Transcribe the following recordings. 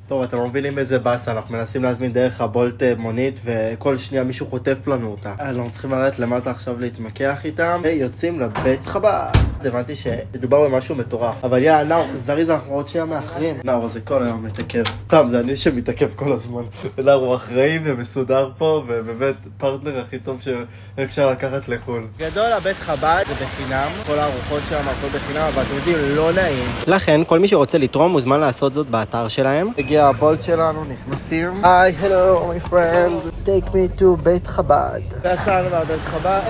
טוב, אתם לא מבינים איזה באסה, אנחנו מנסים להזמין דרך הבולט מונית וכל שנייה מישהו חוטף לנו אותה. אנחנו צריכים לרדת למטה עכשיו להתמקח איתם ויוצאים לבית חב"ד. הבנתי שדובר במשהו מטורף, אבל יאללה, נאור, זריז, אנחנו עוד שנייה מאחרים. נאור, זה כל היום מתעכב. טוב, זה אני שמתעכב כל הזמן. נאור הוא אחראי ומסודר פה, ובאמת פרטנר הכי טוב שאפשר לקחת לחול. גדול, הבית חב"ד זה בחינם, כל הארוחות שם הכל בחינם, אבל אתם יודעים, לא נעים. לכן, כל מי שרוצה לתרום מוזמן לעשות זאת באתר שלהם. הגיע הבולט שלנו, נכנסים. היי, hello, my friend, take me to בית חב"ד. ועצרנו מהבית חב"ד,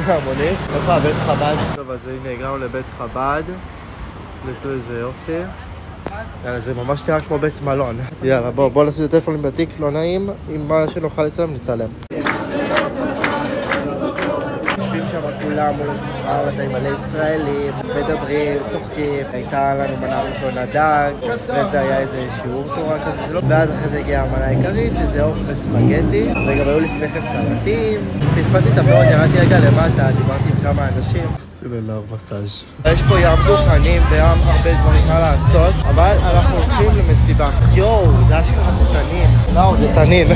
מהמונית. איפה הבית חב"ד? טוב, אז הנה, הגענו לבית חב"ד. נתנו איזה יופי. יאללה, זה ממש נראה כמו בית מלון. יאללה, בוא נשים את הטלפונים בתיק, לא נעים. אם מה שנוכל לצלם, נצלם. יושבים שם כולם מול השולחן, עם מלא ישראלים, מדברים, צוחקים. הייתה לנו מנה ראשונה דג, וזה היה איזה שיעור תורה כזה, ואז אחרי זה הגיעה המנה העיקרית, שזה עוף וספגטי, וגם היו לפני כן סלטים. פספסתי את המאוד, ירדתי רגע למטה, דיברתי עם כמה אנשים. יש פה ים דוכנים וים הרבה דברים מה לעשות, אבל אנחנו הולכים למסיבה. יואו, זה אשכרה תנין. לא, זה תנין.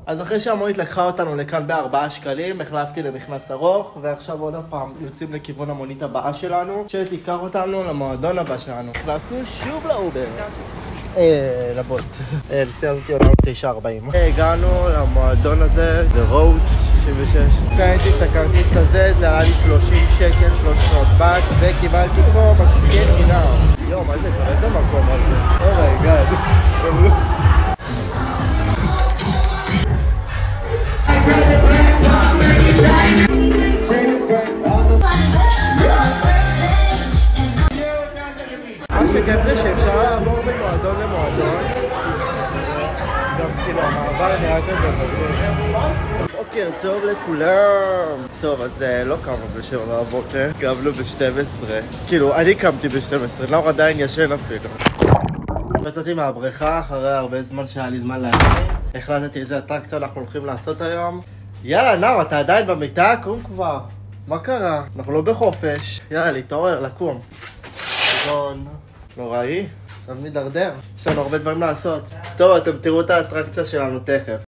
אז אחרי שהמונית לקחה אותנו לכאן ב4 שקלים, החלפתי למכנס ארוך, ועכשיו עוד פעם יוצאים לכיוון המונית הבאה שלנו, שתיקח אותנו למועדון הבא שלנו. החלפנו שוב לאובר. לבוט. נסיעה הזאת עולה 9.40. הגענו למועדון הזה, זה רוט 66. קניתי את הכרטיס הזה, זה עלה לי 30 שקל, 300 בת, וקיבלתי פה משקיע חינם. יואו, מה זה? כבר איזה מקום הזה? אומייגאד. מה שכיף זה שאפשר לעבור ממועדון למועדון, גם כאילו המעבר נראה כזה בבוקר. בוקר טוב לכולם. טוב, אז לא קמו ב7 בבוקר, קמנו ב12. כאילו, אני קמתי ב12, נאור עדיין ישן אפילו. יצאתי מהבריכה אחרי הרבה זמן שהיה לי זמן להכין. החלטתי איזה אטרקציה אנחנו הולכים לעשות היום. יאללה, נאור, אתה עדיין במיטה? קום כבר. מה קרה? אנחנו לא בחופש. יאללה, להתעורר, לקום. גון. נוראי, עכשיו מדרדר. יש לנו הרבה דברים לעשות. טוב, אתם תראו את האטרקציה שלנו תכף.